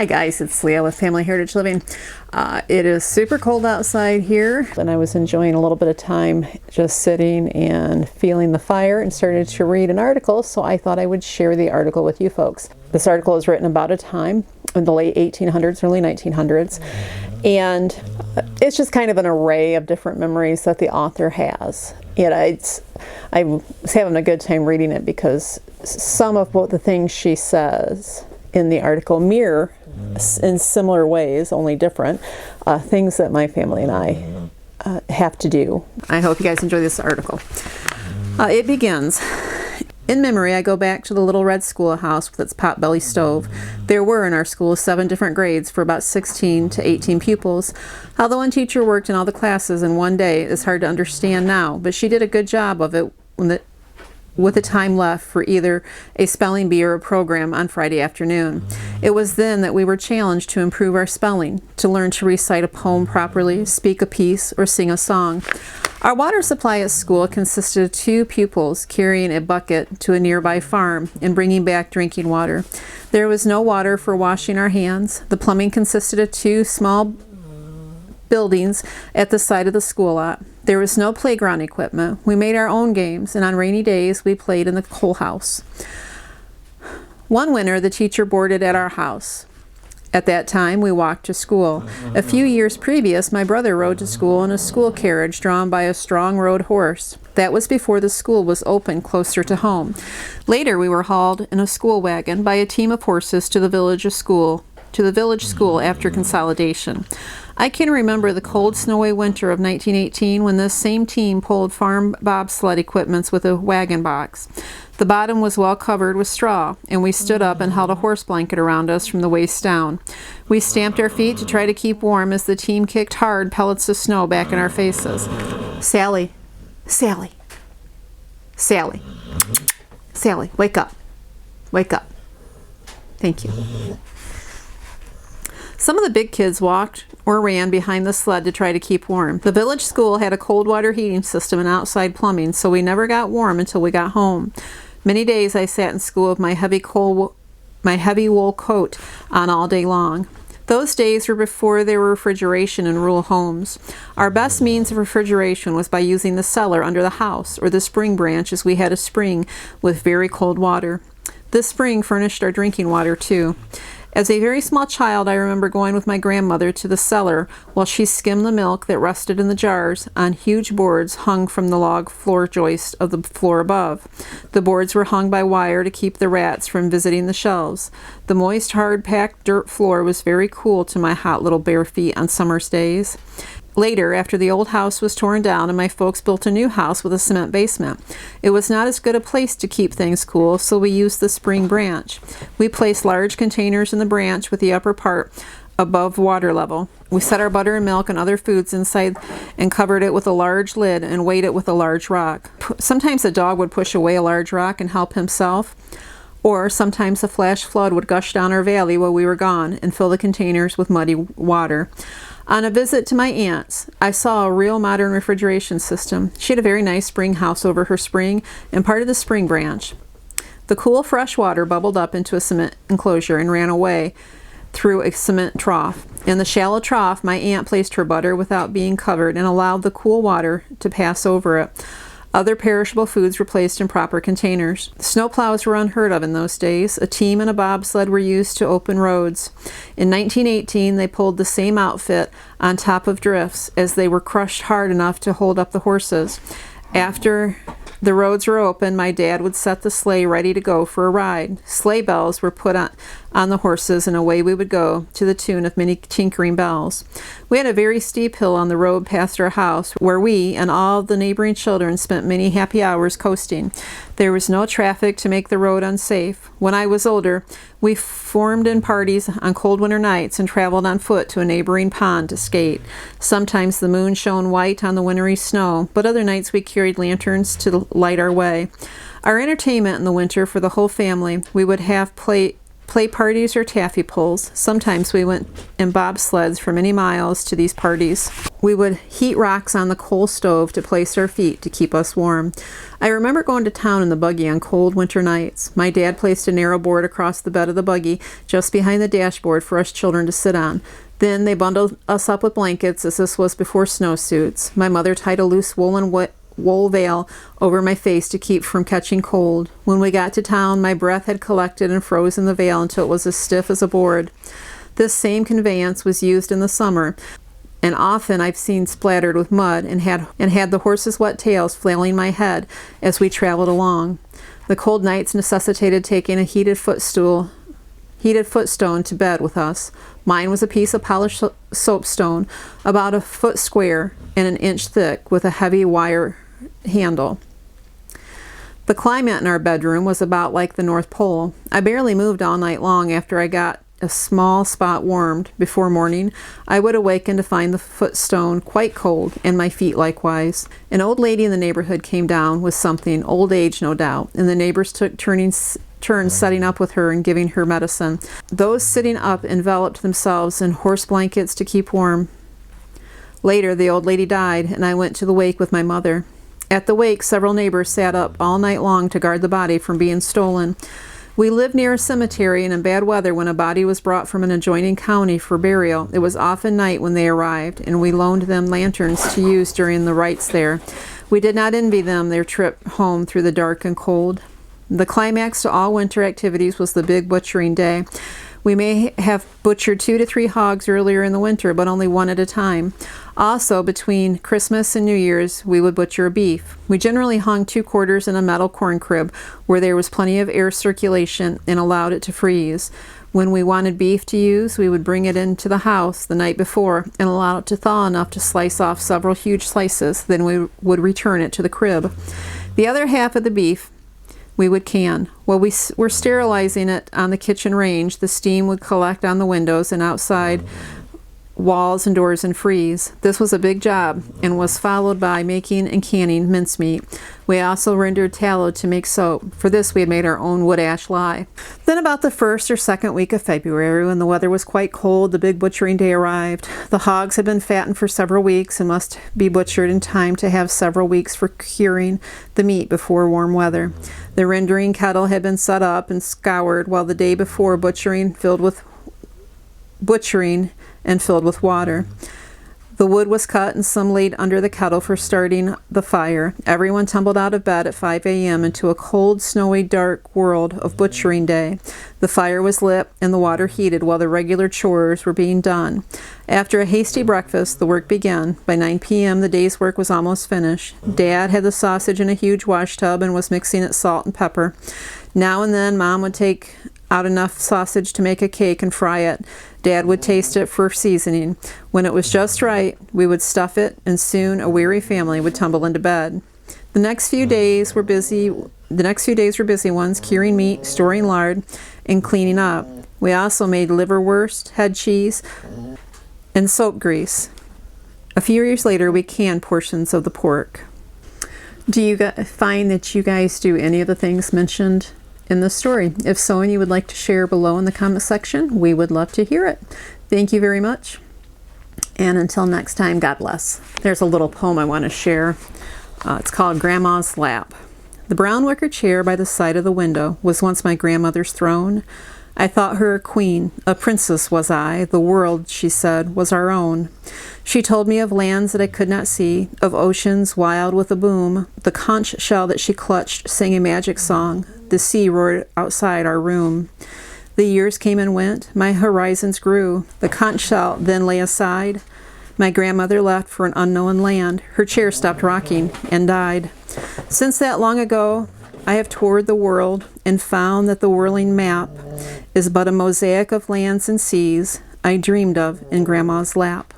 Hi guys, it's Leah with Family Heritage Living. It is super cold outside here, and I was enjoying a little bit of time just sitting and feeling the fire and started to read an article, so I thought I would share the article with you folks. This article is written about a time in the late 1800s, early 1900s, and it's just kind of an array of different memories that the author has. I was having a good time reading it because some of the things she says in the article mirror in similar ways, only different, things that my family and I have to do. I hope you guys enjoy this article. It begins, "In memory, I go back to the little red schoolhouse with its potbelly stove. There were in our school 7 different grades for about 16 to 18 pupils. How the one teacher worked in all the classes in one day is hard to understand now, but she did a good job of it with the time left for either a spelling bee or a program on Friday afternoon. It was then that we were challenged to improve our spelling, to learn to recite a poem properly, speak a piece, or sing a song. Our water supply at school consisted of 2 pupils carrying a bucket to a nearby farm and bringing back drinking water. There was no water for washing our hands. The plumbing consisted of 2 small buildings at the side of the school lot. There was no playground equipment. We made our own games, and on rainy days we played in the coal house. One winter the teacher boarded at our house. At that time we walked to school. A few years previous my brother rode to school in a school carriage drawn by a strong road horse. That was before the school was open closer to home. Later we were hauled in a school wagon by a team of horses to the village school after consolidation. I can remember the cold, snowy winter of 1918 when this same team pulled farm bobsled equipments with a wagon box. The bottom was well covered with straw, and we stood up and held a horse blanket around us from the waist down. We stamped our feet to try to keep warm as the team kicked hard pellets of snow back in our faces. Sally, Sally, Sally, Sally, wake up, wake up. Thank you. Some of the big kids walked or ran behind the sled to try to keep warm. The village school had a cold water heating system and outside plumbing, so we never got warm until we got home. Many days I sat in school with my heavy wool coat on all day long. Those days were before there were refrigeration in rural homes. Our best means of refrigeration was by using the cellar under the house or the spring branch, as we had a spring with very cold water. This spring furnished our drinking water too. As a very small child, I remember going with my grandmother to the cellar while she skimmed the milk that rested in the jars on huge boards hung from the log floor joist of the floor above. The boards were hung by wire to keep the rats from visiting the shelves. The moist, hard-packed dirt floor was very cool to my hot little bare feet on summer's days. Later, after the old house was torn down and my folks built a new house with a cement basement, it was not as good a place to keep things cool, so we used the spring branch. We placed large containers in the branch with the upper part above water level. We set our butter and milk and other foods inside and covered it with a large lid and weighed it with a large rock. Sometimes the dog would push away a large rock and help himself, or sometimes a flash flood would gush down our valley while we were gone and fill the containers with muddy water. On a visit to my aunt's, I saw a real modern refrigeration system. She had a very nice spring house over her spring and part of the spring branch. The cool, fresh water bubbled up into a cement enclosure and ran away through a cement trough. In the shallow trough, my aunt placed her butter without being covered and allowed the cool water to pass over it. Other perishable foods were placed in proper containers. Snowplows were unheard of in those days. A team and a bobsled were used to open roads. In 1918, they pulled the same outfit on top of drifts as they were crushed hard enough to hold up the horses. After the roads were open, my dad would set the sleigh ready to go for a ride. Sleigh bells were put on the horses, and away we would go to the tune of many tinkering bells. We had a very steep hill on the road past our house, where we and all the neighboring children spent many happy hours coasting. There was no traffic to make the road unsafe. When I was older, we formed in parties on cold winter nights and traveled on foot to a neighboring pond to skate. Sometimes the moon shone white on the wintry snow, but other nights we carried lanterns to light our way. Our entertainment in the winter for the whole family, we would have play parties or taffy pulls. Sometimes we went in bobsleds for many miles to these parties. We would heat rocks on the coal stove to place our feet to keep us warm. I remember going to town in the buggy on cold winter nights. My dad placed a narrow board across the bed of the buggy just behind the dashboard for us children to sit on. Then they bundled us up with blankets, as this was before snowsuits. My mother tied a loose wool veil over my face to keep from catching cold. When we got to town, my breath had collected and frozen the veil until it was as stiff as a board. This same conveyance was used in the summer, and often I've seen splattered with mud and had the horses' wet tails flailing my head as we traveled along. The cold nights necessitated taking a heated footstone to bed with us. Mine was a piece of polished soapstone, about a foot square and an inch thick, with a heavy wire handle. The climate in our bedroom was about like the North Pole. I barely moved all night long after I got a small spot warmed. Before morning, I would awaken to find the footstone quite cold, and my feet likewise. An old lady in the neighborhood came down with something, old age no doubt, and the neighbors took turns setting up with her and giving her medicine. Those sitting up enveloped themselves in horse blankets to keep warm. Later, the old lady died, and I went to the wake with my mother. At the wake, several neighbors sat up all night long to guard the body from being stolen. We lived near a cemetery, and in bad weather, when a body was brought from an adjoining county for burial, it was often night when they arrived, and we loaned them lanterns to use during the rites there. We did not envy them their trip home through the dark and cold. The climax to all winter activities was the big butchering day. We may have butchered 2 to 3 hogs earlier in the winter, but only one at a time. Also, between Christmas and New Year's, we would butcher a beef. We generally hung 2 quarters in a metal corn crib where there was plenty of air circulation and allowed it to freeze. When we wanted beef to use, we would bring it into the house the night before and allow it to thaw enough to slice off several huge slices. Then we would return it to the crib. The other half of the beef we would can. While we were sterilizing it on the kitchen range, the steam would collect on the windows and outside walls and doors and freeze. This was a big job and was followed by making and canning mincemeat. We also rendered tallow to make soap. For this, we had made our own wood ash lye. Then about the 1st or 2nd week of February, when the weather was quite cold, the big butchering day arrived. The hogs had been fattened for several weeks and must be butchered in time to have several weeks for curing the meat before warm weather. The rendering kettle had been set up and scoured, while the day before butchering and filled with water. The wood was cut and some laid under the kettle for starting the fire. Everyone tumbled out of bed at 5 a.m. into a cold, snowy, dark world of butchering day. The fire was lit and the water heated while the regular chores were being done. After a hasty breakfast, the work began. By 9 p.m., the day's work was almost finished. Dad had the sausage in a huge wash tub and was mixing it salt and pepper. Now and then, Mom would take out enough sausage to make a cake and fry it. Dad would taste it for seasoning. When it was just right, we would stuff it, and soon a weary family would tumble into bed. The next few days were busy ones, curing meat, storing lard, and cleaning up. We also made liverwurst, head cheese, and soap grease. A few years later, we canned portions of the pork. Do you find that you guys do any of the things mentioned in the story? If so, and you would like to share below in the comment section, we would love to hear it. Thank you very much. And until next time, God bless. There's a little poem I want to share. It's called Grandma's Lap. The brown wicker chair by the side of the window was once my grandmother's throne. I thought her a queen, a princess was I. The world, she said, was our own. She told me of lands that I could not see, of oceans wild with a boom. The conch shell that she clutched sang a magic song. The sea roared outside our room. The years came and went. My horizons grew. The conch shell then lay aside. My grandmother left for an unknown land. Her chair stopped rocking and died. Since that long ago, I have toured the world and found that the whirling map is but a mosaic of lands and seas I dreamed of in Grandma's lap.